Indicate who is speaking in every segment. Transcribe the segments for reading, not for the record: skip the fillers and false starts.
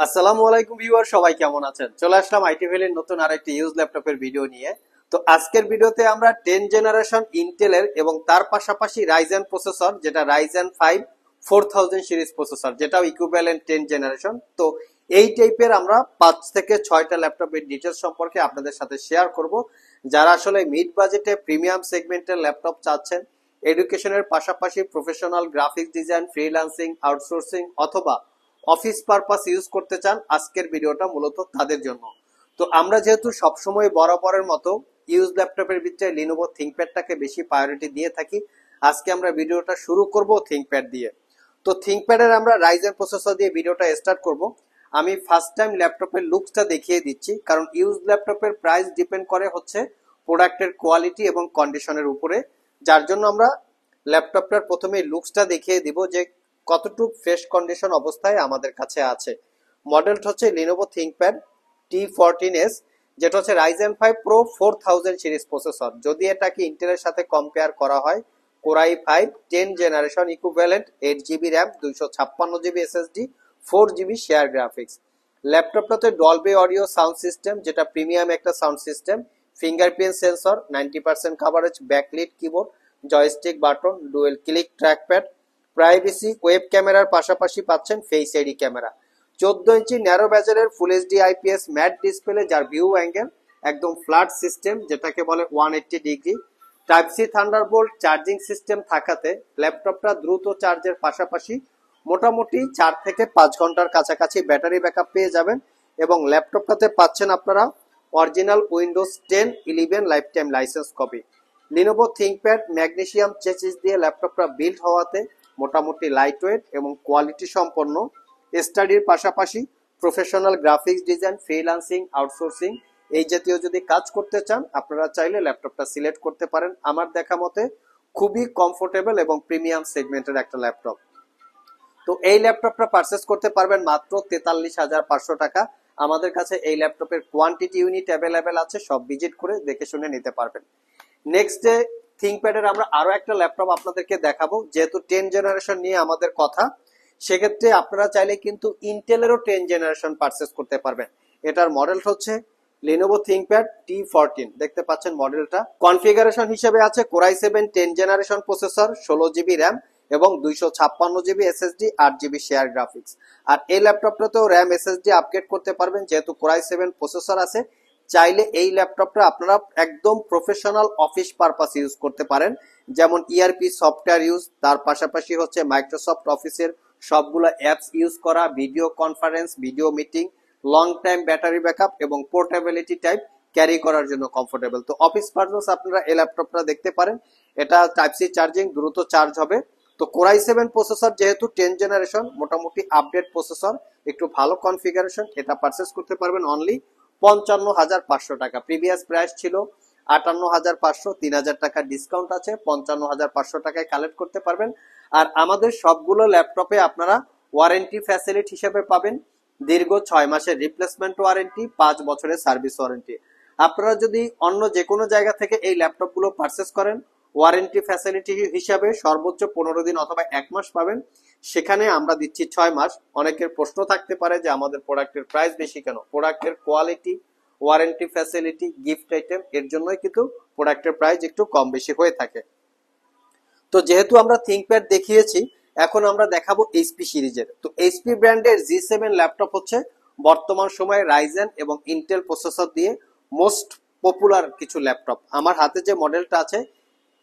Speaker 1: আসসালামু আলাইকুম ভিউয়ার, সবাই কেমন আছেন? চলে আসলাম আইটি ভ্যালির নতুন আরেকটি ইউজ ল্যাপটপের ভিডিও নিয়ে। তো আজকের ভিডিওতে আমরা 10 জেনারেশন ইন্টেলের এবং তার পাশাপাশি রাইজেন প্রসেসর, যেটা রাইজেন 5 4000 সিরিজ প্রসেসর, যেটাও ইকুইভ্যালেন্ট 10 জেনারেশন। তো এই টাইপের আমরা 5 থেকে 6টা ল্যাপটপের ডিটেলস সম্পর্কে আপনাদের সাথে শেয়ার করব। যারা আসলে মিড বাজেটে প্রিমিয়াম সেগমেন্টের ল্যাপটপ চাচ্ছেন, এডুকেশনের পাশাপাশি professional graphics design, freelancing, outsourcing অথবা অফিস পারপাস ইউজ করতে চান, আজকের ভিডিওটা মূলত তাদের জন্য। তো আমরা যেহেতু সবসময় বরাবরের মতো ইউজ ল্যাপটপের ভিতরে লিনোভো থিংকপ্যাডটাকে বেশি প্রায়োরিটি দিয়ে থাকি, আজকে আমরা ভিডিওটা শুরু করব থিংকপ্যাড দিয়ে। তো থিংকপ্যাডের আমরা রাইজেন প্রসেসর দিয়ে ভিডিওটা স্টার্ট করব। আমি ফার্স্ট টাইম ল্যাপটপের লুকসটা দেখিয়ে দিচ্ছি, কারণ ইউজ ল্যাপটপের প্রাইস ডিপেন্ড করে হচ্ছে প্রোডাক্টের কোয়ালিটি এবং কন্ডিশনের উপরে। যার জন্য আমরা ল্যাপটপটার প্রথমে লুকসটা দেখিয়ে দিব যে কতটুকু ফ্রেশ কন্ডিশন অবস্থায় আমাদের কাছে আছে। মডেলটা হচ্ছে লিনোভো থিংকপ্যাড T14s, যেটা হচ্ছে রাইজেন 5 প্রো 4000 সিরিজ প্রসেসর। যদি এটাকে ইন্টেলের সাথে কম্পেয়ার করা হয়, core i 5 10 generation equivalent, 8GB RAM, 256GB SSD, 4GB share graphics. ল্যাপটপটাতে ডলবি অডিও সাউন্ড সিস্টেম, যেটা প্রিমিয়াম একটা sound system, fingerprint sensor, 90% coverage, backlit keyboard, joystick button, dual click trackpad, privacy web ক্যামেরার পাশাপাশি পাচ্ছেন face ID camera, 14 inch narrow ব্যাজেলের full HD IPS matte display, যার view angle একদম flat system, যেটাকে বলে 180 degree. Type C Thunderbolt charging system থাকাতে ল্যাপটপটা দ্রুত চার্জের পাশাপাশি মোটামুটি 4 থেকে 5 ঘন্টার কাছাকাছি ব্যাটারি ব্যাকআপ পেয়ে যাবেন। এবং ল্যাপটপটাতে পাচ্ছেন আপনারা original Windows 10 11 life time licence copy. Lenovo ThinkPad magnesium chassis দিয়ে ল্যাপটপটা বিল্ড হওয়াতে মোটামুটি লাইট ওয়েট এবং কোয়ালিটি সম্পন্ন। স্টাডির পাশাপাশি professional graphics design, freelancing, outsourcing এই জাতীয় যদি কাজ করতে চান, আপনারা চাইলে ল্যাপটপটা সিলেক্ট করতে পারেন। আমার দেখা মতে খুবই কমফোর্টেবল এবং প্রিমিয়াম সেগমেন্টের একটা ল্যাপটপ। তো এই ল্যাপটপটা পারচেস করতে পারবেন মাত্র 43,500 টাকা। আমাদের কাছে এই ল্যাপটপের কোয়ান্টিটি ইউনিট অ্যাভেলেবেল আছে, সব ভিজিট করে দেখে শুনে নিতে পারবেন। নেক্সট ডে থিংকপ্যাডের আমরা আরো একটা ল্যাপটপ আপনাদেরকে দেখাবো। যেহেতু 10 জেনারেশন নিয়ে আমাদের কথা, সেক্ষেত্রে আপনারা চাইলে কিন্তু ইন্টেলেরও 10 জেনারেশন পারচেস করতে পারবেন। এটার মডেল হচ্ছে লিনোভো থিংকপ্যাড T14, দেখতে পাচ্ছেন মডেলটা। কনফিগারেশন হিসেবে আছে core i 7 10 generation processor, 16GB RAM এবং 256GB SSD, 8GB share graphics. আর এই ল্যাপটপটাতেও র্যাম SSD আপগ্রেড করতে পারবেন, যেহেতু কোরাই 7 প্রসেসর আছে। চাইলে এই ল্যাপটপটা আপনারা একদম প্রফেশনাল অফিস পারপাস ইউজ করতে পারেন, যেমন ইআরপি সফটওয়্যার ইউজ, তার পাশাপাশি হচ্ছে মাইক্রোসফট অফিসের সবগুলো অ্যাপস ইউজ করা, video conference, video meeting, long time battery backup এবং পোর্টেবিলিটি টাইপ ক্যারি করার জন্য কমফোর্টেবল। তো অফিস পারপাস আপনারা এই ল্যাপটপটা দেখতে পারেন। এটা টাইপ সি চার্জিং, দ্রুত চার্জ হবে। তো কোরাই 7 প্রসেসর, যেহেতু 10 জেনারেশন, মোটামুটি আপডেট প্রসেসর, একটু ভালো কনফিগারেশন, এটা পারচেস করতে পারবেন অনলি 55,500 টাকা। প্রিভিয়াস প্রাইস ছিল 58,500, 3,000 টাকা ডিসকাউন্ট আছে, 55,500 টাকায় কালেক্ট করতে পারবেন। আর আমাদের সবগুলো ল্যাপটপে আপনারা ওয়ারেন্টি ফ্যাসিলিটি হিসেবে পাবেন দীর্ঘ 6 মাসের রিপ্লেসমেন্ট ওয়ারেন্টি, 5 বছরের সার্ভিস ওয়ারেন্টি। আপনারা যদি অন্য যে কোনো জায়গা থেকে এই ল্যাপটপ গুলো পারচেস করেন, ওয়ারেন্টি ফ্যাসিলিটি হিসাবে সর্বোচ্চ 15 দিন অথবা 1 মাস পাবেন, সেখানে আমরা দিচ্ছি 6 মাস। অনেকের প্রশ্ন থাকতে পারে যে আমাদের প্রোডাক্টের প্রাইস বেশি কেন? প্রোডাক্টের quality, warranty facility, gift item, এর জন্যই কিন্তু প্রোডাক্টের প্রাইস একটু কম বেশি হয়ে থাকে। তো যেহেতু আমরা থিংকপ্যাড দেখিয়েছি, এখন আমরা দেখাবো এইচপি সিরিজের। তো এইচপি ব্র্যান্ডের G7 ল্যাপটপ হচ্ছে বর্তমান সময়ে রাইজেন এবং ইন্টেল প্রসেসর দিয়ে মোস্ট পপুলার কিছু ল্যাপটপ। আমার হাতে যে মডেলটা আছে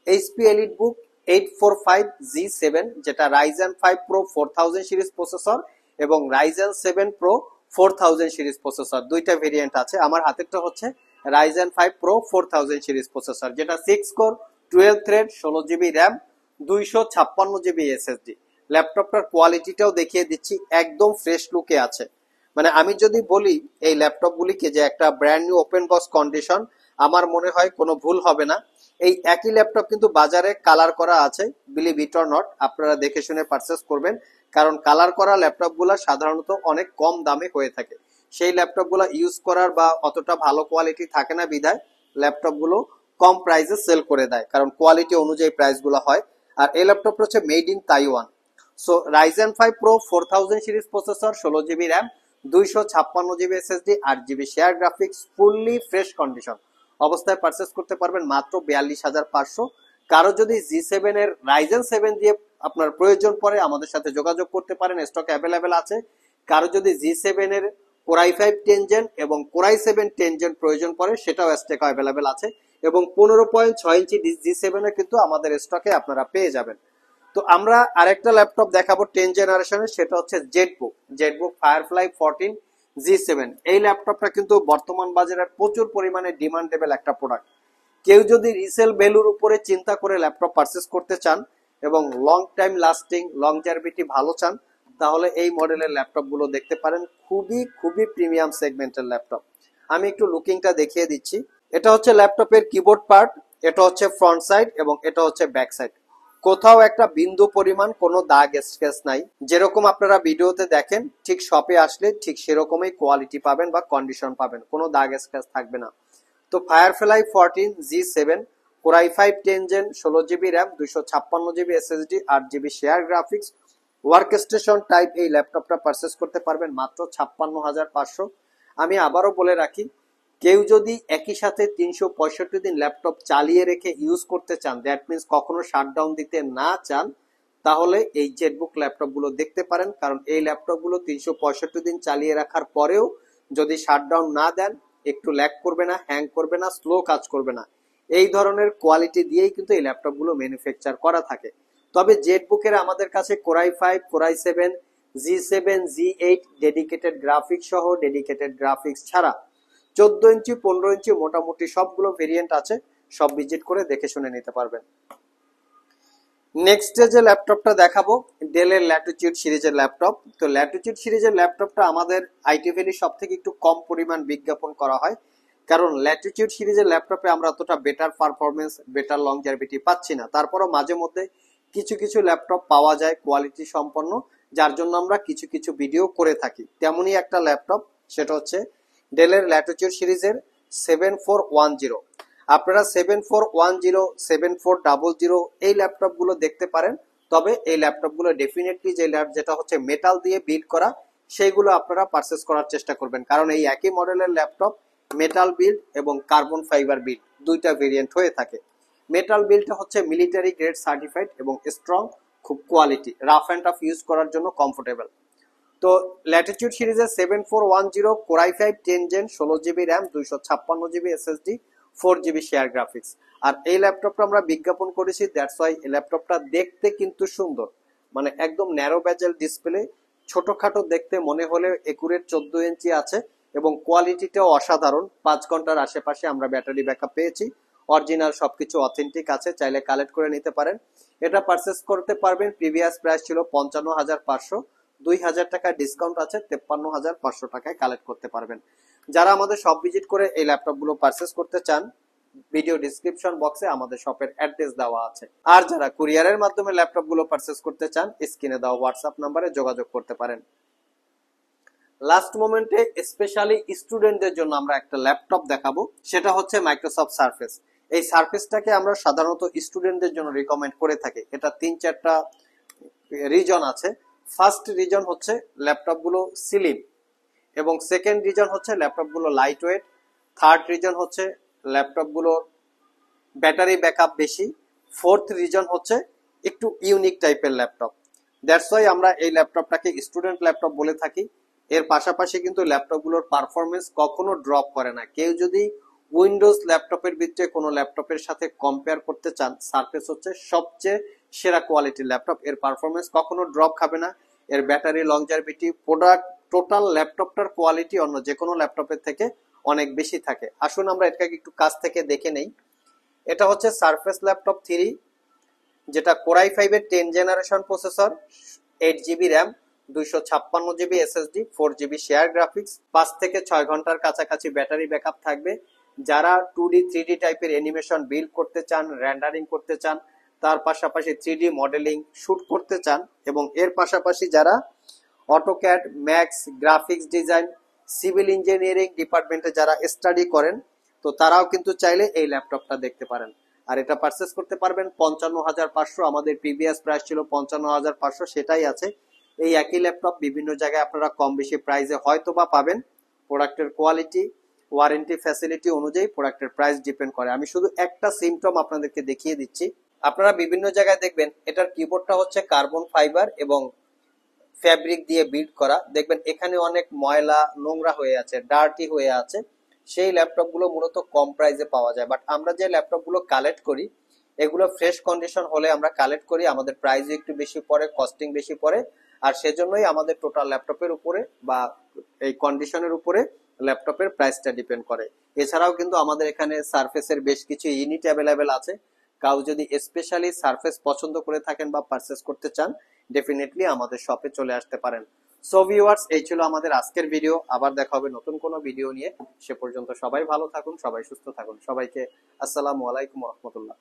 Speaker 1: এইচপি এলিটবুক 845 G7, যেটা রাইজেন 5 প্রো 4000 সিরিজ প্রসেসর এবং রাইজেন 7 প্রো 4000 সিরিজ প্রসেসর, দুইটা ভেরিয়েন্ট আছে। আমার হাতেরটা হচ্ছে রাইজেন 5 প্রো 4000 সিরিজ প্রসেসর, যেটা 6 core 12 thread, 16GB RAM, 256GB SSD। ল্যাপটপটার কোয়ালিটিটাও দেখিয়ে দিচ্ছি, একদম ফ্রেশ লুকে আছে। মানে আমি যদি বলি এই ল্যাপটপগুলিকে যে একটা brand new open box condition, আমার মনে হয় কোনো ভুল হবে না। এই একই ল্যাপটপ কিন্তু বাজারে কালার করা আছে, বিলিভ ইট অর নট, আপনারা দেখে শুনে পারচেস করবেন, কারণ কালার করা ল্যাপটপগুলো সাধারণত অনেক কম দামে হয়ে থাকে। সেই ল্যাপটপগুলো ইউজ করার বা অতটা ভালো কোয়ালিটি থাকে না, বিধায় ল্যাপটপগুলো কম প্রাইসে সেল করে দেয়, কারণ কোয়ালিটি অনুযায়ী প্রাইসগুলো হয়। আর এই ল্যাপটপটা হচ্ছে made in Taiwan. So Ryzen 5 pro 4000 series processor, 16GB RAM, 256 GB SSD 8 GB share graphics fully fresh condition অবস্থায় পারচেস করতে পারবেন মাত্র 42,500। কারো যদি G7 এর রাইজেন 7 দিয়ে আপনার প্রয়োজন পড়ে আমাদের সাথে যোগাযোগ করতে পারেন, স্টক অ্যাভেলেবেল আছে। কারো যদি G7 এর Core i5 10 জেন এবং Core i7 10 জেন প্রয়োজন পড়ে সেটাও স্টক অ্যাভেলেবেল আছে এবং 15.6 ইঞ্চি G7 এর কিন্তু আমাদের স্টকে আপনারা পেয়ে যাবেন। তো আমরা আরেকটা ল্যাপটপ দেখাবো 10 জেনারেশনের, সেটা হচ্ছে জেটবুক ফায়ারফ্লাই 14 G7। এই ল্যাপটপটা কিন্তু বর্তমান বাজারে প্রচুর পরিমাণে ডিমান্ডেবল একটা প্রোডাক্ট। কেউ যদি রিসেল ভ্যালুর উপরে চিন্তা করে ল্যাপটপ পারচেস করতে চান এবং লং টাইম লাস্টিং লংজারভিটি ভালো চান তাহলে এই মডেলের ল্যাপটপ গুলো দেখতে পারেন। খুবই প্রিমিয়াম সেগমেন্টের ল্যাপটপ। আমি একটু লুকিংটা দেখিয়ে দিচ্ছি। এটা হচ্ছে ল্যাপটপের কিবোর্ড পার্ট, এটা হচ্ছে ফ্রন্ট সাইড এবং এটা হচ্ছে ব্যাক সাইড। কোথাও একটা বিন্দু পরিমাণ কোনো দাগ স্ক্র্যাচ নাই। যেরকম আপনারা ভিডিওতে দেখেন ঠিক শপে আসলে ঠিক সেরকমই কোয়ালিটি পাবেন বা কন্ডিশন পাবেন, কোনো দাগ স্ক্র্যাচ থাকবে না। তো Firefly 14 G7 Core i5 10 gen 16 GB RAM 256 GB SSD 8 GB share graphics workstation type এই ল্যাপটপটা পারচেস করতে পারবেন মাত্র 56,500। আমি আবারও বলে রাখি, কেউ যদি একই সাথে 365 দিন ল্যাপটপ চালিয়ে রেখে ইউজ করতে চান, দ্যাট মিনস কখনো শাটডাউন দিতে না চান, তাহলে এই জেটবুক ল্যাপটপ গুলো দেখতে পারেন। কারণ এই ল্যাপটপ গুলো 365 দিন চালিয়ে রাখার পরেও যদি শাটডাউন না দেন একটু ল্যাগ করবে না, হ্যাং করবে না, স্লো কাজ করবে না। এই ধরনের কোয়ালিটি দিয়েই কিন্তু এই ল্যাপটপ গুলো ম্যানুফ্যাকচার করা থাকে। তবে জেটবুকের আমাদের কাছে Core i5 Core i7 G7 G8 dedicated graphics সহ ডেডিকেটেড গ্রাফিক্স ছাড়া 14 ইঞ্চি 15 ইঞ্চি মোটামুটি সবগুলো ভেরিয়েন্ট আছে, সব ভিজিট করে দেখে শুনে নিতে পারবেন। নেক্সট যে ল্যাপটপটা দেখাবো ডেলের ল্যাটিটিউড সিরিজের ল্যাপটপ। তো ল্যাটিটিউড সিরিজের ল্যাপটপটা আমাদের আইটি ভ্যালি সব থেকে একটু কম পরিমাণ বিজ্ঞাপন করা হয়, কারণ ল্যাটিটিউড সিরিজের ল্যাপটপে আমরা অতটা বেটার পারফরমেন্স বেটার লংজারভিটি পাচ্ছি না। তারপরও মাঝে মধ্যে কিছু ল্যাপটপ পাওয়া যায় কোয়ালিটি সম্পন্ন, যার জন্য আমরা কিছু ভিডিও করে থাকি। তেমনই একটা ল্যাপটপ, সেটা হচ্ছে ডেলের ল্যাটিটিউড সিরিজের 7410। আপনারা 7410 7400 এই ল্যাপটপ গুলো দেখতে পারেন। তবে এই ল্যাপটপ গুলো ডেফিনেটলি যেটা হচ্ছে মেটাল দিয়ে বিল্ড করা সেইগুলো আপনারা পারচেস করার চেষ্টা করবেন, কারণ এই একই মডেলের ল্যাপটপ মেটাল বিল্ড এবং কার্বন ফাইবার বিল্ড দুইটা ভেরিয়েন্ট হয়ে থাকে। মেটাল বিল্ডটা হচ্ছে মিলিটারি গ্রেড সার্টিফাইড এবং স্ট্রং, খুব quality, rough and tough use করার জন্য কমফোর্টেবল। তো ল্যাটিটিউড সিরিজের 7410 Core i5 10 gen 16 GB RAM 256 GB SSD 4 GB share graphics. আর এই ল্যাপটপটা আমরা বিজ্ঞাপন করেছি, দ্যাটস ওয়াই এই ল্যাপটপটা দেখতে কিন্তু সুন্দর, মানে একদম ন্যারো বেজেল ডিসপ্লে, ছোটখাটো দেখতে মনে হলে একুরেট 14 ইঞ্চি আছে এবং কোয়ালিটিটাও অসাধারণ। 5 ঘন্টার আশেপাশে আমরা ব্যাটারি ব্যাকআপ পেয়েছি, অরিজিনাল সবকিছু অথেন্টিক আছে, চাইলে কালেক্ট করে নিতে পারেন। এটা পারচেস করতে পারবেন, প্রিভিয়াস প্রাইস ছিল 55,500, 2,000 টাকা ডিসকাউন্ট আছে, 53,500 টাকায় কালেক্ট করতে পারবেন। যারা আমাদের শপ ভিজিট করে এই ল্যাপটপ গুলো পারচেস করতে চান, ভিডিও ডিসক্রিপশন বক্সে আমাদের শপের অ্যাড্রেস দেওয়া আছে। আর যারা কুরিয়ারের মাধ্যমে ল্যাপটপ গুলো পারচেস করতে চান, স্ক্রিনে দেওয়া হোয়াটসঅ্যাপ নাম্বারে যোগাযোগ করতে পারেন। লাস্ট মোমেন্টে স্পেশালি স্টুডেন্টদের জন্য আমরা একটা ল্যাপটপ দেখাবো, সেটা হচ্ছে মাইক্রোসফট সারফেস। এই সারফেসটাকে আমরা সাধারণত স্টুডেন্টদের জন্য রিকমেন্ড করে থাকি। এটা 3-4টা রিজন আছে। ফার্স্ট রিজন হচ্ছে ল্যাপটপ গুলো স্লিম, এবং সেকেন্ড রিজন হচ্ছে ল্যাপটপ গুলো লাইট ওয়েট। থার্ড রিজন হচ্ছে ল্যাপটপ গুলোর ব্যাটারি ব্যাকআপ বেশি। ফোর্থ রিজন হচ্ছে একটু ইউনিক টাইপের ল্যাপটপ। দ্যাটস ওয়াই আমরা এই ল্যাপটপটাকে স্টুডেন্ট ল্যাপটপ বলে থাকি। এর পাশাপাশি কিন্তু ল্যাপটপ গুলোর পারফরমেন্স কখনো ড্রপ করে না। কেউ যদি উইন্ডোজ ল্যাপটপের ভিতরে কোনো ল্যাপটপের সাথে কম্পেয়ার করতে চান, সারফেস হচ্ছে সবচেয়ে সেরা কোয়ালিটির ল্যাপটপ। এর পারফরমেন্স কখনো ড্রপ খাবে না, এর ব্যাটারি লংজারভিটি, প্রোডাক্ট, টোটাল ল্যাপটপটার কোয়ালিটি অন্য যে কোনো ল্যাপটপের থেকে অনেক বেশি থাকে। আসুন আমরা এটাকে একটু কাছ থেকে দেখে নেই। এটা হচ্ছে সারফেস ল্যাপটপ 3, যেটা Core i5 এর 10 generation processor, 8 GB RAM 256 GB SSD 4 GB share graphics, 5 থেকে 6 ঘন্টার কাছাকাছি ব্যাটারি ব্যাকআপ থাকবে। যারা 2D 3D টাইপের অ্যানিমেশন বিল্ড করতে চান, রেন্ডারিং করতে চান, তার পাশাপাশি 3D মডেলিং শুট করতে চান, এবং এর পাশাপাশি যারা AutoCAD, max, graphics design, civil engineering ডিপার্টমেন্টে যারা স্টাডি করেন, তো তারাও কিন্তু চাইলে এই ল্যাপটপটা দেখতে পারেন। আর এটা পারচেস করতে পারবেন 55,500। আমাদের প্রিভিয়াস প্রাইস ছিল 55,500, সেটাই আছে। এই একই ল্যাপটপ বিভিন্ন জায়গায় আপনারা কম বেশি প্রাইসে হয়তো বা পাবেন। প্রোডাক্টের কোয়ালিটি, ওয়ারেন্টি ফ্যাসিলিটি অনুযায়ী প্রোডাক্টের প্রাইস ডিপেন্ড করে। আমি শুধু একটা সিমটম আপনাদেরকে দেখিয়ে দিচ্ছি। আপনারা বিভিন্ন জায়গায় দেখবেন এটার কিবোর্ডটা হচ্ছে কার্বন ফাইবার এবং ফ্যাব্রিক দিয়ে বিল্ড করা, দেখবেন এখানে অনেক ময়লা নোংরা হয়ে আছে, ডার্টি হয়ে আছে। সেই ল্যাপটপ গুলো মূলত কম প্রাইসে পাওয়া যায়, বাট আমরা যে ল্যাপটপ গুলো কালেক্ট করি এগুলো ফ্রেশ কন্ডিশন হলে আমরা কালেক্ট করি, আমাদের প্রাইস একটু বেশি পড়ে, কস্টিং বেশি পড়ে, আর সেজন্যই আমাদের টোটাল ল্যাপটপের উপরে বা এই কন্ডিশনের উপরে ল্যাপটপের প্রাইসটা ডিপেন্ড করে। এছাড়াও কিন্তু আমাদের এখানে সারফেসের বেশ কিছু ইউনিট অ্যাভেলেবেল আছে। কাউ যদি স্পেশালি সারফেস পছন্দ করে থাকেন বা পারচেস করতে চান, ডেফিনেটলি আমাদের শপে চলে আসতে পারেন। সো ভিউয়ার্স, এই ছিল আমাদের আজকের ভিডিও। আবার দেখা হবে নতুন কোনো ভিডিও নিয়ে। সে পর্যন্ত সবাই ভালো থাকুন, সবাই সুস্থ থাকুন। সবাইকে আসসালামু আলাইকুম ওয়া রাহমাতুল্লাহ।